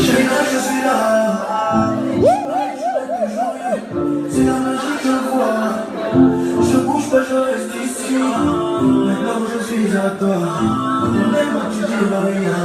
Chérie, je suis là. C'est la magie que je vois. Je bouge pas, je reste ici. Maintenant je suis à toi. Même tu dis rien.